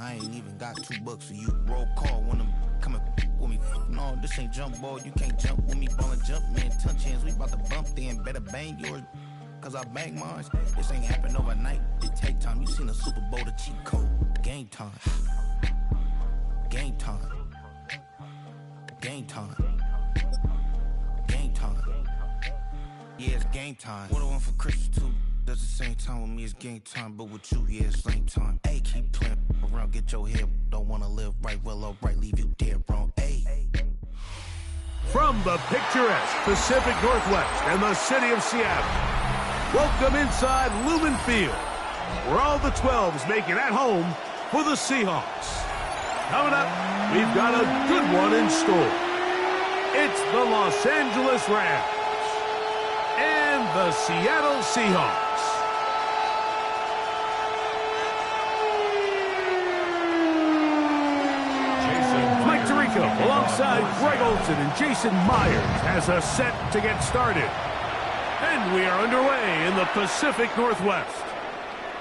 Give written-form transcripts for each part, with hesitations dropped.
I ain't even got $2 for you. Roll call when I'm coming with me. No, this ain't jump ball. You can't jump with me. Ballin' jump, man. Touch hands. We about to bump then. Better bang yours, cause I bang mine. This ain't happen overnight. It take time. You seen a Super Bowl, the cheat code. Game time. Game time. Game time. Game time. Yeah, it's game time. What I want for Christmas too. Does the same time with me, it's game time. But with you, yeah, it's lame time. Hey, keep playing around, get your head. Don't wanna live right, well, alright, leave you dead wrong. Hey. From the picturesque Pacific Northwest and the city of Seattle, welcome inside Lumen Field, where all the 12s make it at home for the Seahawks. Coming up, we've got a good one in store. It's the Los Angeles Rams and the Seattle Seahawks. Mike Tirico, alongside Greg Olsen and Jason Myers, has us set to get started. And we are underway in the Pacific Northwest.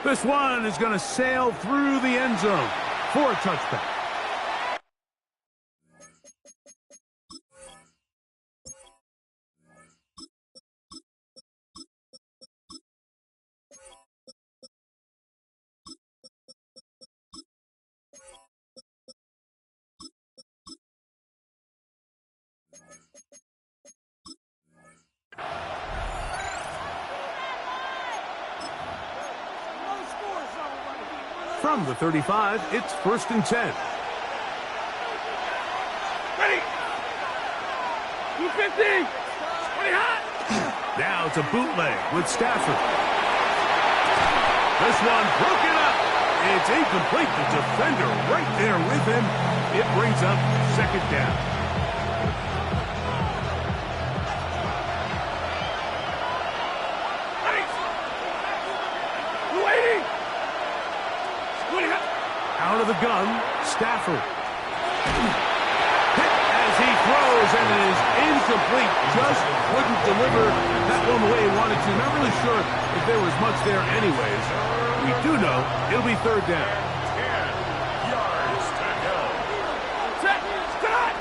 This one is going to sail through the end zone for a touchback. From the 35, it's 1st and 10. Ready! 250! 20 hot! Now it's a bootleg with Stafford. This one broken up. It's incomplete. The defender right there with him. It brings up 2nd down. Out of the gun, Stafford. Hit as he throws, and it is incomplete. Just wouldn't deliver that one the way he wanted to. Not really sure if there was much there anyways. We do know it'll be 3rd down. 10 yards to go. Set, start!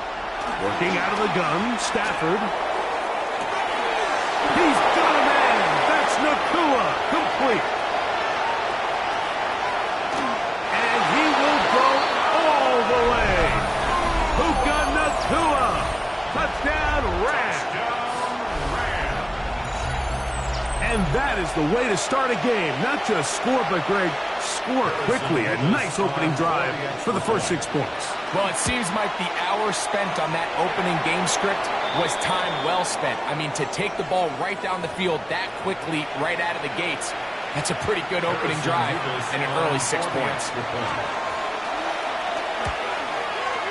Working out of the gun, Stafford. He's got a man. That's Nakua. Complete. Touchdown, Rams. And that is the way to start a game. Not just score, but, Greg, score quickly. A nice opening drive for the first 6 points. Well, it seems like the hour spent on that opening game script was time well spent. I mean, to take the ball right down the field that quickly, right out of the gates, that's a pretty good opening drive and an early 6 points.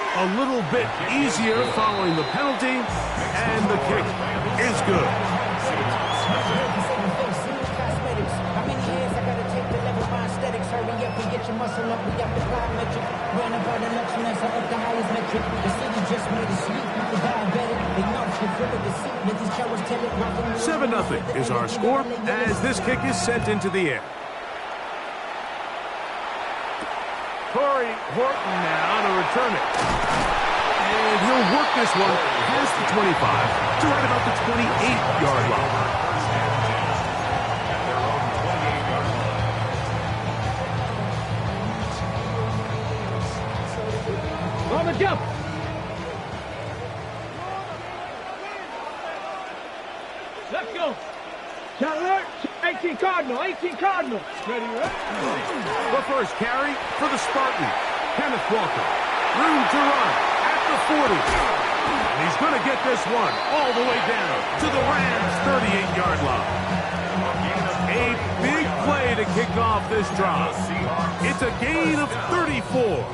A little bit easier following the penalty, and the kick is good. Seven 0 is our score as this kick is sent into the air. Corey Horton now to return it. And he'll work this one past the 25 to right about the 28-yard line. On the jump! Let's go! Shot alert! 18 Cardinal! 18 Cardinal! Ready, right? The first carry for the Spartans. Kenneth Walker. Room to run at the 40. And he's going to get this one all the way down to the Rams' 38-yard line. A big play to kick off this drive. It's a gain of 34.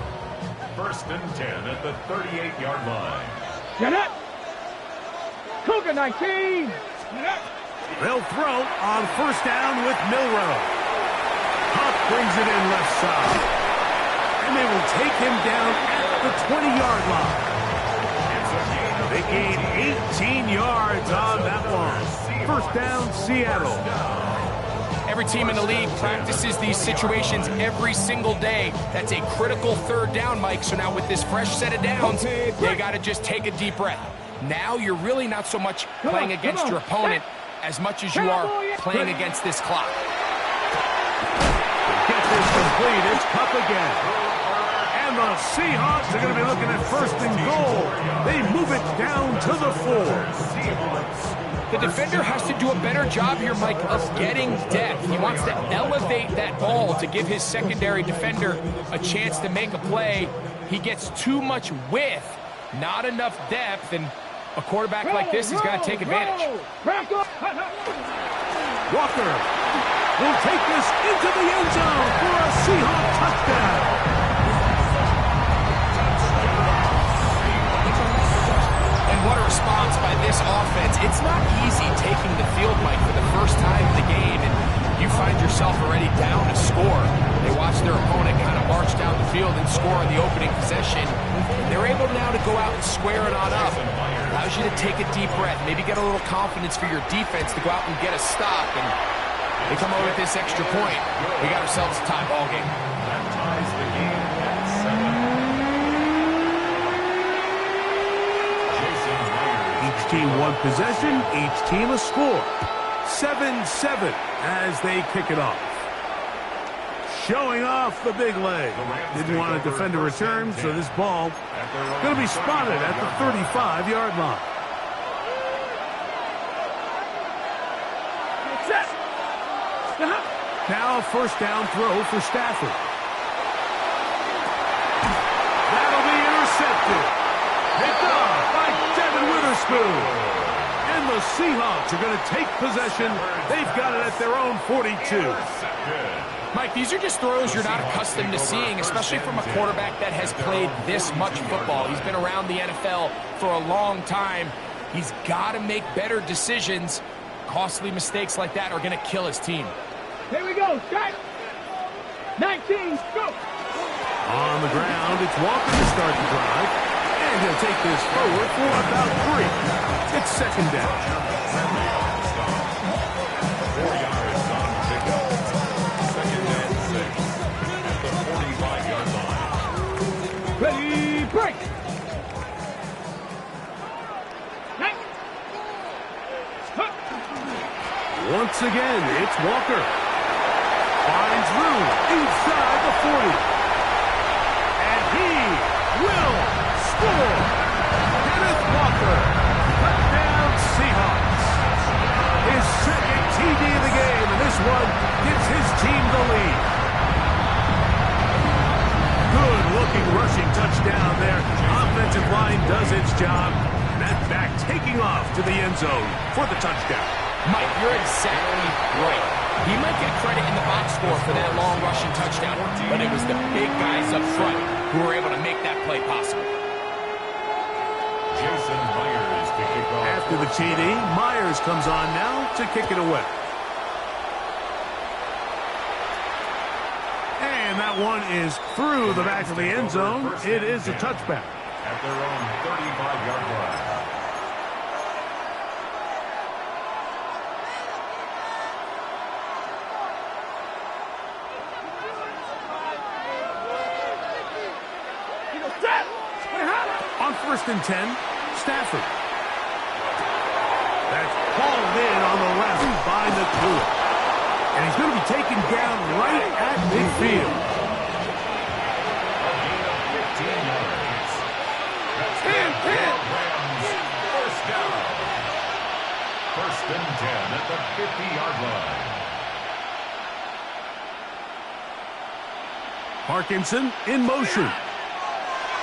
1st and 10 at the 38-yard line. Get up! Cougar 19! Get up! They'll throw on 1st down with Milrow. Huff brings it in left side. And they will take him down at the 20-yard line. They gain 18 yards on that one. 1st down, Seattle. Every team in the league practices these situations every single day. That's a critical third down, Mike. So now with this fresh set of downs, they got to just take a deep breath. Now you're really not so much playing against your opponent as much as you are playing against this clock. Get this complete. It's Cup again. And the Seahawks are going to be looking at first and goal. They move it down to the 4. The defender has to do a better job here, Mike, of getting depth. He wants to elevate that ball to give his secondary defender a chance to make a play. He gets too much width, not enough depth, and a quarterback like this is going to take advantage. Walker will take this into the end zone for a Seahawk touchdown. And what a response by this offense. It's not easy taking the field, Mike, for the first time in the game, and you find yourself already down to score. They watch their opponent kind of march down the field and score on the opening possession. And they're able now to go out and square it on up. Allows you to take a deep breath, maybe get a little confidence for your defense to go out and get a stop. And they come over with this extra point. We got ourselves a tie ball game. That ties the game at 7. Each team one possession, each team a score. 7-7 as they kick it off. Showing off the big leg. Didn't want to defend a return, so this ball going to be spotted at the 35-yard line. Now first down throw for Stafford. That'll be intercepted. Picked off by Devin Witherspoon. And the Seahawks are going to take possession. They've got it at their own 42. Mike, these are just throws you're not accustomed to seeing, especially from a quarterback that has played this much football. He's been around the NFL for a long time. He's got to make better decisions. Costly mistakes like that are going to kill his team. Here we go, start. 19, go. On the ground, it's Walker to start the drive. And he'll take this forward for about 3. It's second down. 4 yards on pickup. Second and 6 at the 45-yard line. Ready, break. Once again, it's Walker. Finds room inside the 40. And he will score. Kenneth Walker. Touchdown Seahawks. His second TD of the game, and this one gives his team the lead. Good-looking rushing touchdown there. Offensive line does its job. That back taking off to the end zone for the touchdown. Mike, you're exactly right. He might get credit in the box score for that long rushing touchdown, but it was the big guys up front who were able to make that play possible. Jason Myers to kick off. After the TD, Myers comes on now to kick it away. And that one is through the back of the end zone. It is a touchback. At their own 35-yard line. On first and 10, Stafford. That's hauled in on the left by Nakua. And he's going to be taken down right at midfield. First down. First and 10 at the 50-yard line. Parkinson in motion.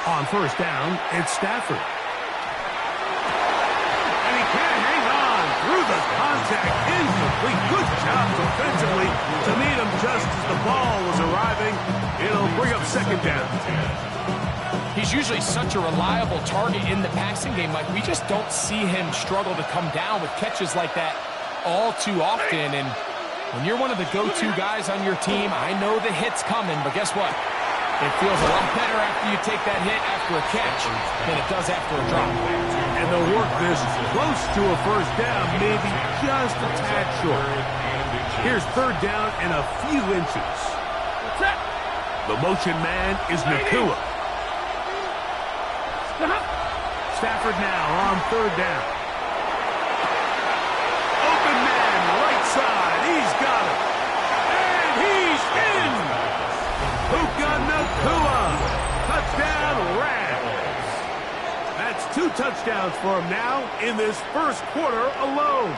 On first down, it's Stafford. And he can't hang on through the contact. Incomplete. Good job defensively to meet him just as the ball was arriving. It'll bring up second down. He's usually such a reliable target in the passing game. Like, we just don't see him struggle to come down with catches like that all too often. And when you're one of the go-to guys on your team, I know the hit's coming, but guess what? It feels a lot better after you take that hit after a catch than it does after a drop. And they'll work this close to a first down, maybe just a tad short. Here's third down and a few inches. The motion man is Nakua. Stafford now on third down. Open man, right side. He's got it. And he's in. Puka Nakua. Touchdown, Rams. That's 2 touchdowns for him now in this first quarter alone.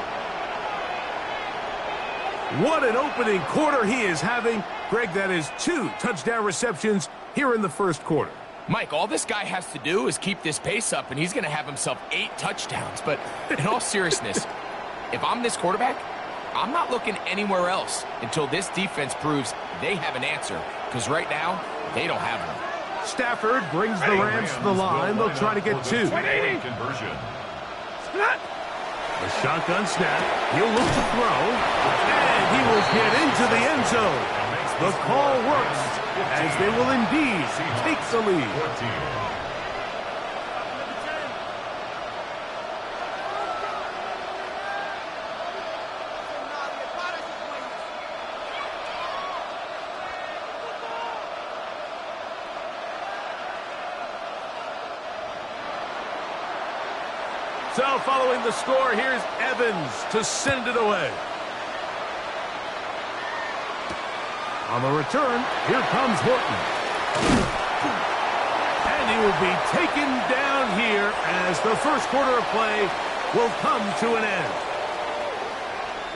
What an opening quarter he is having. Greg, that is 2 touchdown receptions here in the first quarter. Mike, all this guy has to do is keep this pace up, and he's going to have himself 8 touchdowns. But in all seriousness, if I'm this quarterback, I'm not looking anywhere else until this defense proves they have an answer. Because right now, they don't have one. Stafford brings the Rams to the line. They'll try to get 2. The shotgun snap. He'll look to throw. And he will get into the end zone. The call works as they will indeed take the lead. So following the score, here's Evans to send it away. On the return, here comes Horton. And he will be taken down here as the first quarter of play will come to an end.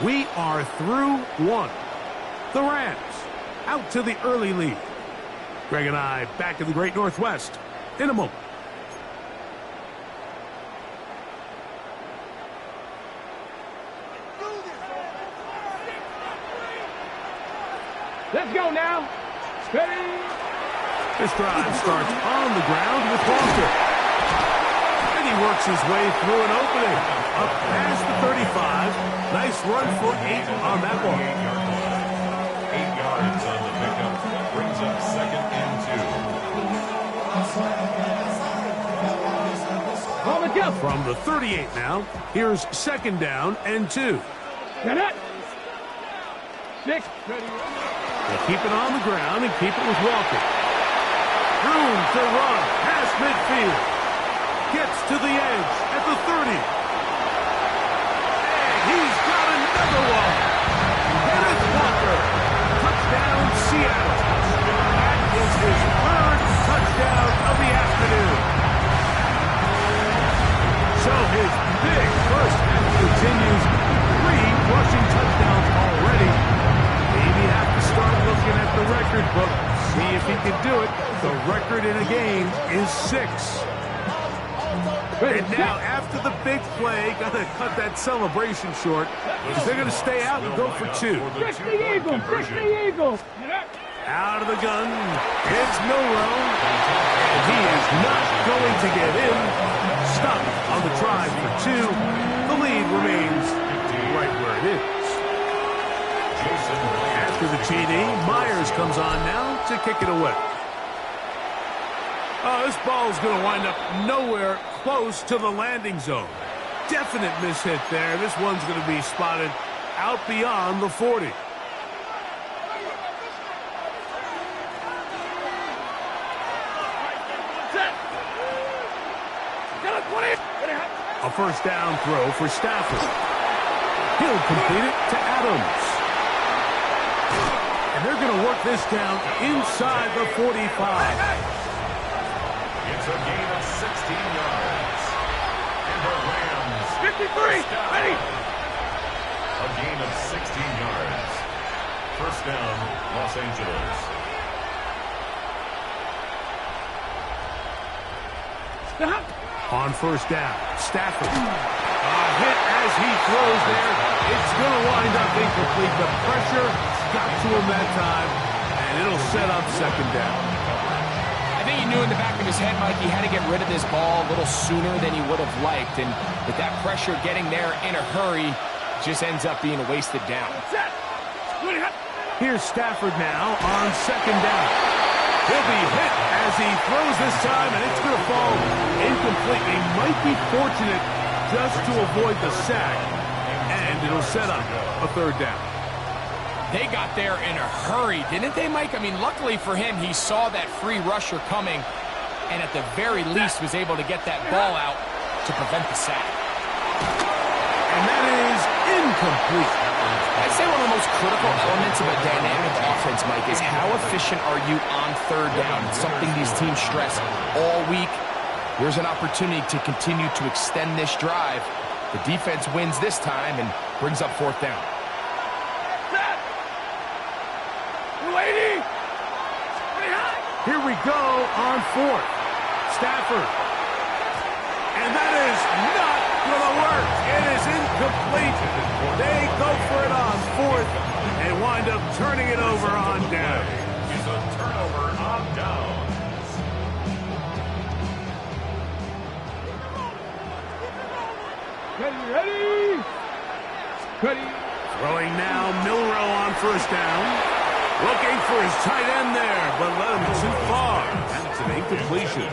We are through 1. The Rams out to the early lead. Greg and I back in the Great Northwest in a moment. Let's go now. Steady. This drive starts on the ground with Walter. And he works his way through an opening. Up past the 35. Nice run for 8 on that one. 8 yards on the pickup. Brings up second and 2. From the 38 now, here's second down and 2. Get it. 6. They keep it on the ground and keep it with Walker. Room to run past midfield. Gets to the edge at the 30. And he's got another one. Kenneth Walker. Touchdown, Seattle. That is his 3rd touchdown of the afternoon. So his big first half continues. 3 rushing touchdowns already. Maybe have to start looking at the record book. See if he can do it. The record in a game is 6. And now, after the big play, got to cut that celebration short because they're going to stay out and go for 2. Fix the Eagle. Fix the Eagle. Out of the gun. It's Milrow. And he is not going to get in. Stopped on the try for 2. The lead remains right where it is. After the TD, Myers comes on now to kick it away. Oh, this ball is going to wind up nowhere close to the landing zone. Definite mishit there. This one's going to be spotted out beyond the 40. A first down throw for Stafford. He'll complete it to Adams. And they're going to work this down inside the 45. It's a gain of 16 yards. And the Rams. 53. Ready. A gain of 16 yards. First down, Los Angeles. Stop. On first down, Stafford. Hit as he throws there. It's going to wind up incomplete. The pressure got to him that time, and it'll set up second down. I think he knew in the back of his head, Mike, he had to get rid of this ball a little sooner than he would have liked. And with that pressure getting there in a hurry, just ends up being a wasted down. Here's Stafford now on second down. He'll be hit as he throws this time, and it's going to fall incomplete. He might be fortunate just to avoid the sack, and it'll set up a third down. They got there in a hurry, didn't they, Mike? I mean, luckily for him, he saw that free rusher coming, and at the very least was able to get that ball out to prevent the sack. And that is incomplete. I'd say one of the most critical elements of a dynamic offense, Mike, is how efficient are you on third down? It's something these teams stress all week. Here's an opportunity to continue to extend this drive. The defense wins this time and brings up fourth down. Here we go on fourth. Stafford. And that is not going to work. It is incomplete. They go for it on fourth and wind up turning it over on down. It's a turnover on down. Ready. Throwing now, Milrow on first down. Looking for his tight end there, but let him too far. That's an incompletion.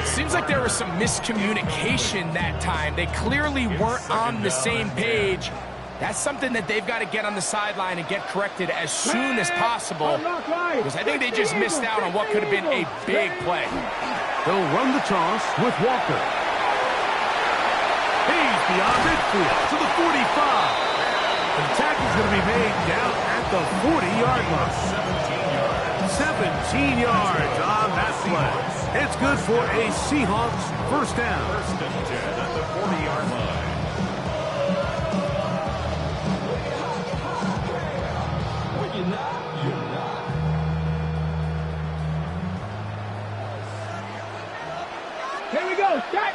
Seems like there was some miscommunication that time. They clearly weren't on the same page. That's something that they've got to get on the sideline and get corrected as soon as possible, because I think they just missed out on what could have been a big play. They'll run the toss with Walker. He's beyond midfield to the 45. The tackle is going to be made down at the 40-yard line. 17 yards on that play. It's good for a Seahawks first down. First and 10 at the 40-yard line. Here we go. Start.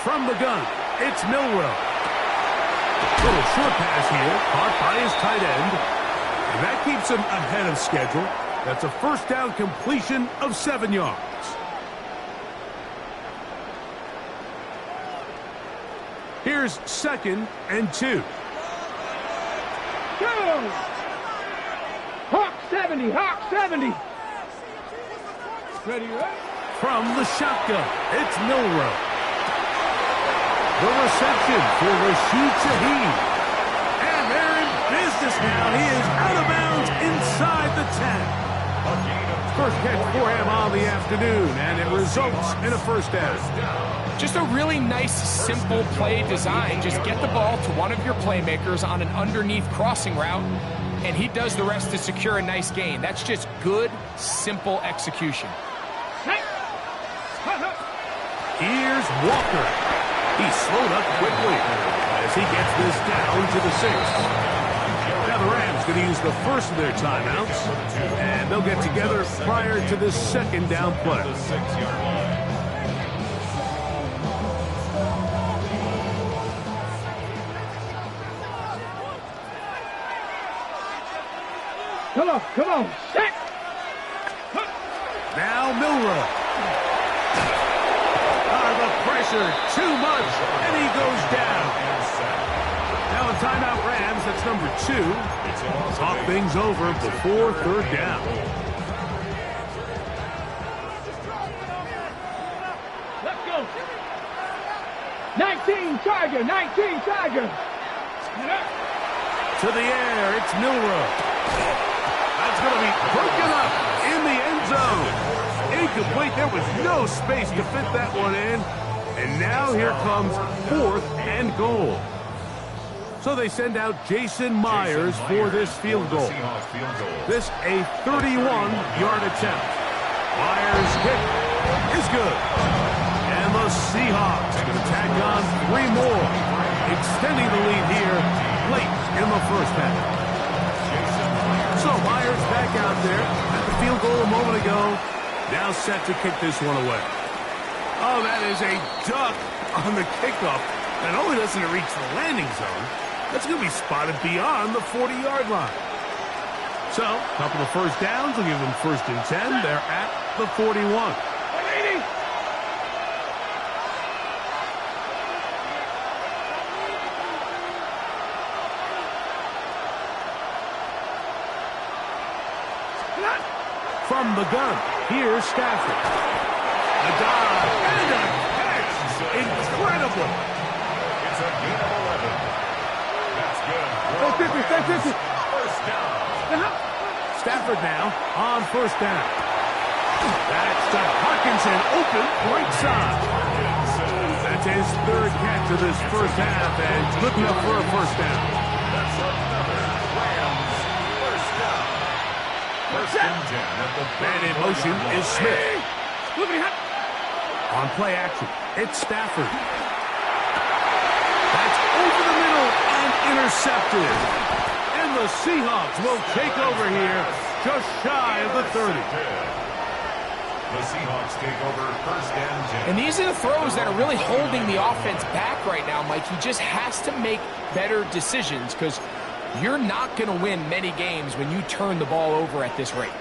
From the gun, it's Milrow. Little short pass here, caught by his tight end. And that keeps him ahead of schedule. That's a first down completion of 7 yards. Here's 2nd and 2. Go! Hawk 70, Hawk 70. Ready. From the shotgun, it's Milrow. The reception for Rashid Shaheed. And they're in business now. He is out of bounds inside the 10. First catch for him on the afternoon, and it results in a first down. Just a really nice, simple play design. Just get the ball to one of your playmakers on an underneath crossing route, and he does the rest to secure a nice gain. That's just good, simple execution. Here's Walker. He's slowed up quickly as he gets this down to the 6. Now the Rams going to use the first of their timeouts, and they'll get together prior to this second down play. The 6-yard line. Come on. Set. Now Milrow. The pressure, too much, and he goes down. Now a timeout Rams, that's number 2. Talk things over before third down. Let's go. 19 Tiger. To the air, it's Milrow. That's going to be broken up in the end zone. Incomplete. There was no space to fit that one in. And now here comes 4th and goal. So they send out Jason Myers for this field goal. This a 31-yard attempt. Myers' kick is good. And the Seahawks going to tack on 3 more, extending the lead here late in the first half. So Myers back out there at the field goal a moment ago. Now set to kick this one away. Oh, that is a duck on the kickoff. Not only doesn't it reach the landing zone, that's going to be spotted beyond the 40-yard line. So, a couple of first downs will give them 1st and 10. They're at the 41. From the gun, here's Stafford. A dive and a catch. Incredible. It's a gain of 11. That's good. First down. Stafford now on first down. That's to Hawkinson, open right side. That's his third catch of this first half, and good enough for a first down. That's another Rams first down. First and 10 at the Man in motion is Smith. Look at him. On play action, it's Stafford. That's over the middle and intercepted. And the Seahawks will take over here just shy of the 30. The Seahawks take over first and 10. And these are the throws that are really holding the offense back right now, Mike. He just has to make better decisions because you're not going to win many games when you turn the ball over at this rate.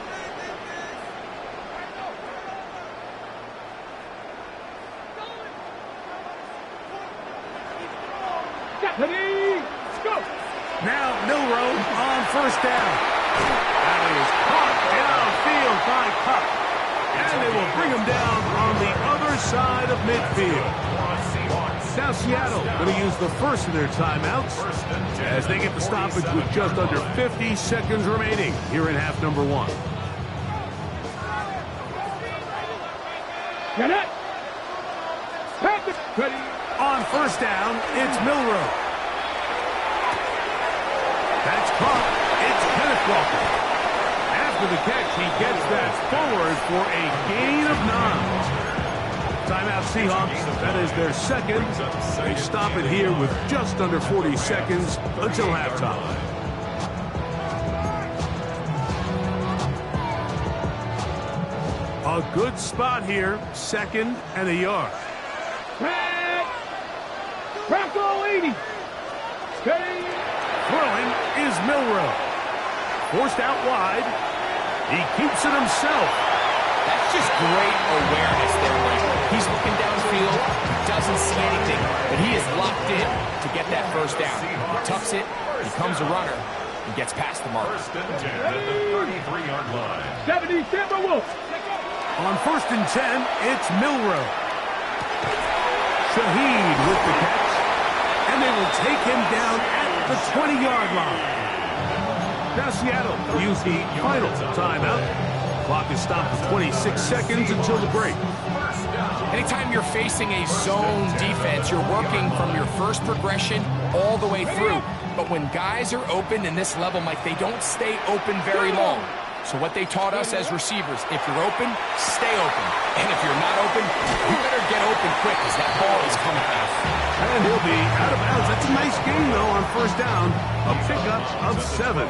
Go. Now Milrow on first down. That is caught downfield by Cup. And they will bring him down on the other side of midfield. Now Seattle going to use the first of their timeouts as they get the stoppage with just under 50 seconds remaining here in half number one. Get it. Pass it. Ready. On first down, it's Milrow. That's caught. It's Kenneth Walker. After the catch, he gets that forward for a gain of 9. Timeout Seahawks. That is their second. They stop it here with just under 40 seconds until halftime. A good spot here. Second and a yard. Bronco 80. Steady. Throwing is Milrow. Forced out wide. He keeps it himself. That's just great awareness there, Mike. He's looking downfield, doesn't see anything, but he is locked in to get that first down. He tucks it, becomes a runner, and gets past the mark. First and 10 at the 33-yard line. 70 Timberwolves. On first and 10, it's Milrow. Shaheed with the catch, and they will take him down at the 20-yard line. Now Seattle use the final timeout. Clock is stopped for 26 seconds until the break. Anytime you're facing a zone defense, you're working from your first progression all the way through. But when guys are open in this level, Mike, they don't stay open very long. So what they taught us as receivers, if you're open, stay open. And if you're not open, you better get open quick as that ball is coming out. And he'll be out of bounds. That's a nice game, though, on first down. A pickup of 7.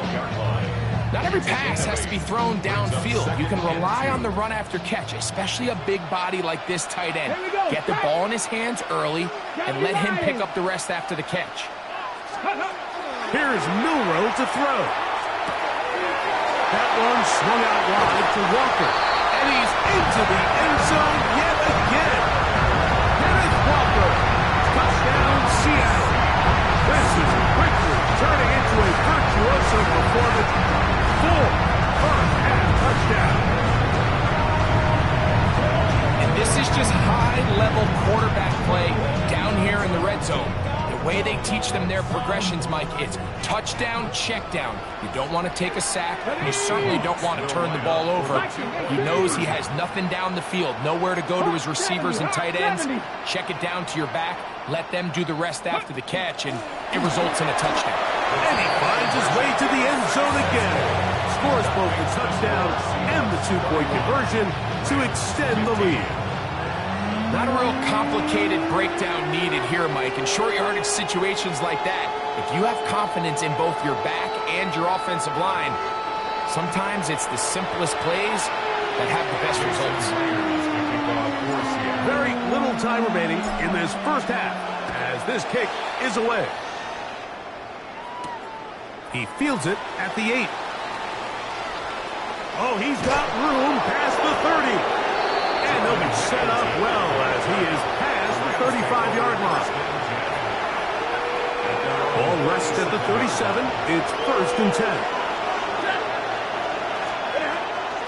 Not every pass has to be thrown downfield. You can rely on the run after catch, especially a big body like this tight end. Get the ball in his hands early and let him pick up the rest after the catch. Here's Milrow to throw. That one swung out wide to Walker. And he's into the end zone yet again. Kenneth Walker. Touchdown, Seattle. This is quickly turning into a virtuoso performance. 4 first-half touchdowns. And this is just high-level quarterback play down here in the red zone. The way they teach them their progressions, Mike, it's touchdown, check down. You don't want to take a sack. You certainly don't want to turn the ball over. He knows he has nothing down the field, nowhere to go to his receivers and tight ends. Check it down to your back. Let them do the rest after the catch, and it results in a touchdown. And he finds his way to the end zone again. Scores both the touchdown and the 2-point conversion to extend the lead. Not a real complicated breakdown needed here, Mike. In short yardage situations like that, if you have confidence in both your back and your offensive line, sometimes it's the simplest plays that have the best results. Very little time remaining in this first half as this kick is away. He fields it at the 8. Oh, he's got room past the 30. And he'll be set up well as he is past the 35-yard line. Ball rests at the 37. It's first and 10.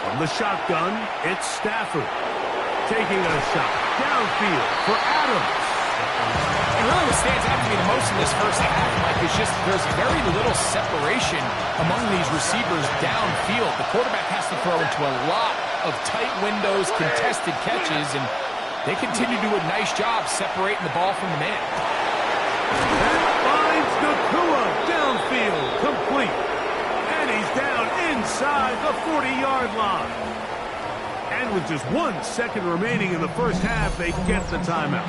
From the shotgun, it's Stafford. Taking a shot downfield for Adams. And really what stands out to me the most in this first half, Mike, is just there's very little separation among these receivers downfield. The quarterback has to throw into a lot of tight windows, contested catches, and they continue to do a nice job separating the ball from the man. That finds Nakua downfield, complete. And he's down inside the 40-yard line. And with just 1 second remaining in the first half, they get the timeout.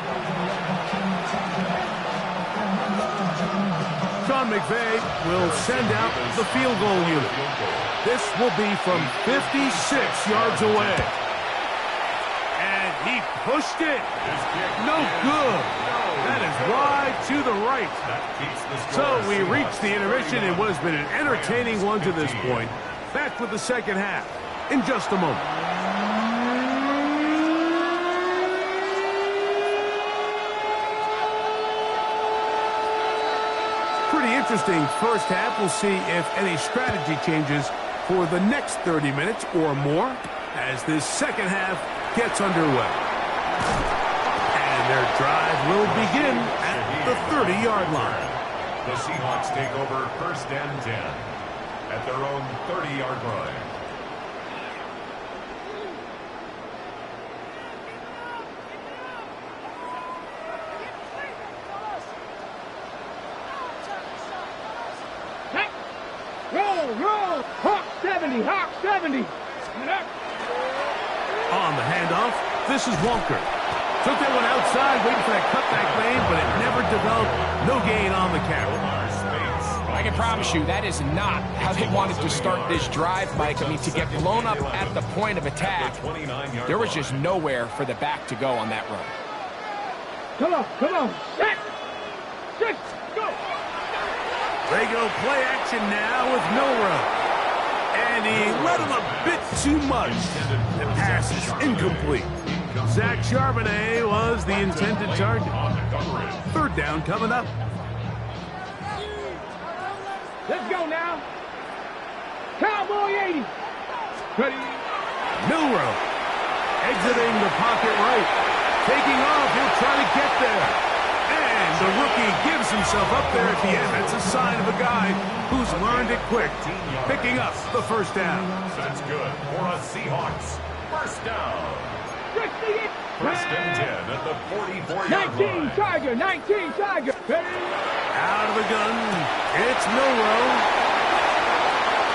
Sean McVay will send out the field goal unit. This will be from 56 yards away. And he pushed it. No good. That is wide to the right. So we reached the intermission in what has been an entertaining one to this point. Back with the second half in just a moment. Pretty interesting first half. We'll see if any strategy changes for the next 30 minutes or more as this second half gets underway. And their drive will begin at the 30-yard line. The Seahawks take over 1st and 10 at their own 30-yard line. Roll! Hawk 70! Hawk 70! On the handoff, this is Walker. Took that one outside, waiting for that cutback lane, but it never developed. No gain on the carry. I can promise you that is not how they wanted to start this drive, Mike. I mean, to get blown up at the point of attack, there was just nowhere for the back to go on that run. Come on! Set! Go! They go play action now with Milrow. And he let him a bit too much. The pass is incomplete. Zach Charbonnet was the intended target. 3rd down coming up. Let's go now! Cowboy 80! Ready? Milrow exiting the pocket right. Taking off, he'll try to get there. And the rookie gives himself up there at the end. That's a sign of a guy who's learned it quick. Picking up the 1st down. That's good for a Seahawks 1st down. 1st and 10 at the 44-yard line. 19 Tiger! 19 Tiger! Ready? Out of the gun, it's Milrow.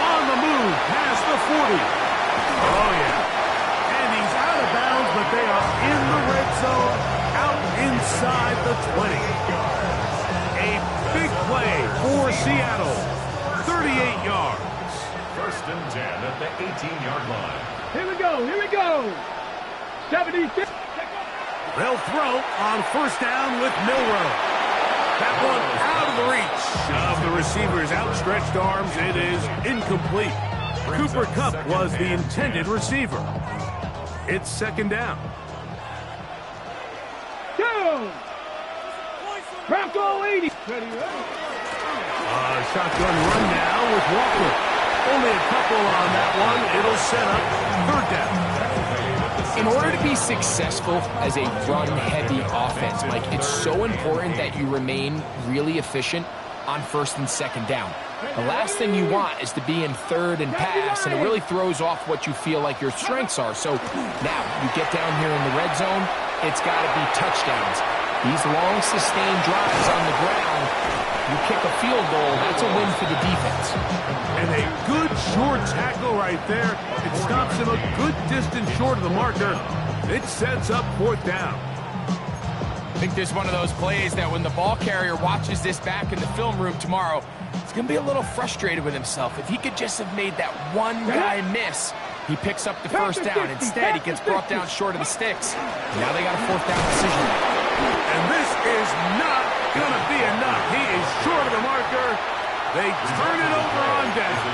On the move, past the 40. Oh, yeah. And he's out of bounds, but they are in the red zone, out inside the 20. A big play for Seattle. 38 yards. 1st and 10 at the 18-yard line. Here we go! 76. They'll throw on 1st down with Milrow. That one out of the reach of the receiver's outstretched arms. It is incomplete. Cooper Kupp was the intended receiver. It's 2nd down. Go! Bronco 80. Shotgun run now with Walker. Only a couple on that one. It'll set up 3rd down. In order to be successful as a run-heavy offense, Mike, it's so important that you remain really efficient on 1st and 2nd down. The last thing you want is to be in 3rd and pass, and it really throws off what you feel like your strengths are. So now you get down here in the red zone, it's got to be touchdowns. These long, sustained drives on the ground, you kick a field goal, that's a win for the defense. And a good short tackle right there. It stops him a good distance short of the marker. It sets up 4th down. I think this is one of those plays that when the ball carrier watches this back in the film room tomorrow, he's going to be a little frustrated with himself. If he could just have made that one guy miss, he picks up the 1st down. Instead, he gets brought down short of the sticks. Now they got a 4th down decision. And this is not going to be enough. He is short of the marker. They turn it over on down.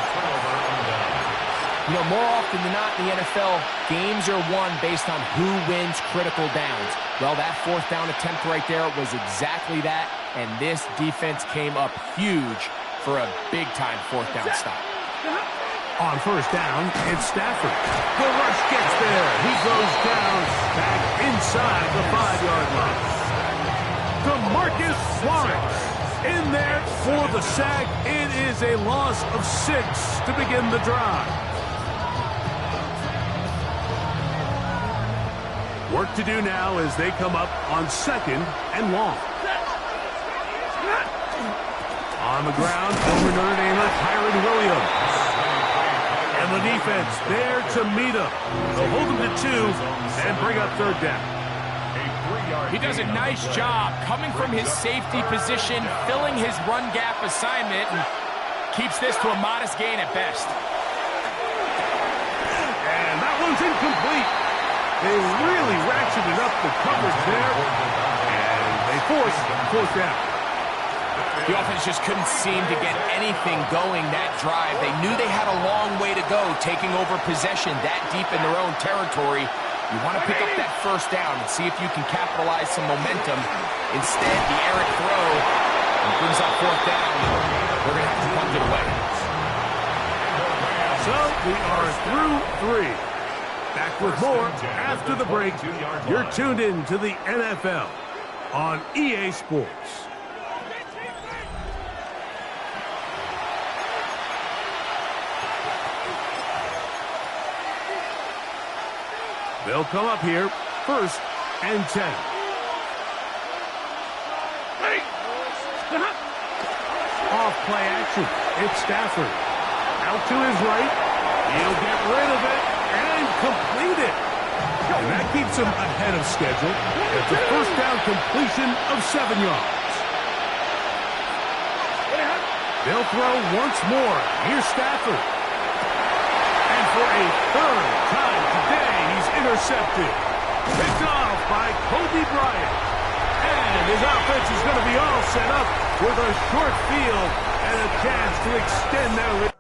You know, more often than not in the NFL, games are won based on who wins critical downs. Well, that 4th down attempt right there was exactly that, and this defense came up huge for a big-time 4th down stop. On 1st down, it's Stafford. The rush gets there. He goes down back inside the 5-yard line. In there for the sack. It is a loss of 6 to begin the drive. Work to do now as they come up on 2nd and long. On the ground, former Notre Damer Kyron Williams. And the defense there to meet him. They'll hold him to 2 and bring up 3rd down. He does a nice job coming from his safety position, filling his run gap assignment, and keeps this to a modest gain at best. And that one's incomplete. They really ratcheted up the coverage there, and they forced 4th down. The offense just couldn't seem to get anything going that drive. They knew they had a long way to go, taking over possession that deep in their own territory. You want to pick up that 1st down and see if you can capitalize some momentum. Instead, the errant throw brings up 4th down. They're going to have to punt it away. So we are through 3. Back with more after the break. You're tuned in to the NFL on EA Sports. They'll come up here, 1st and 10. Off play action. It's Stafford. Out to his right. He'll get rid of it and complete it. And that keeps him ahead of schedule. It's a 1st down completion of 7 yards. They'll throw once more. Here's Stafford. And for a 3rd time today, he's intercepted. Picked off by Kobe Bryant. And his offense is going to be all set up with a short field and a chance to extend their lead.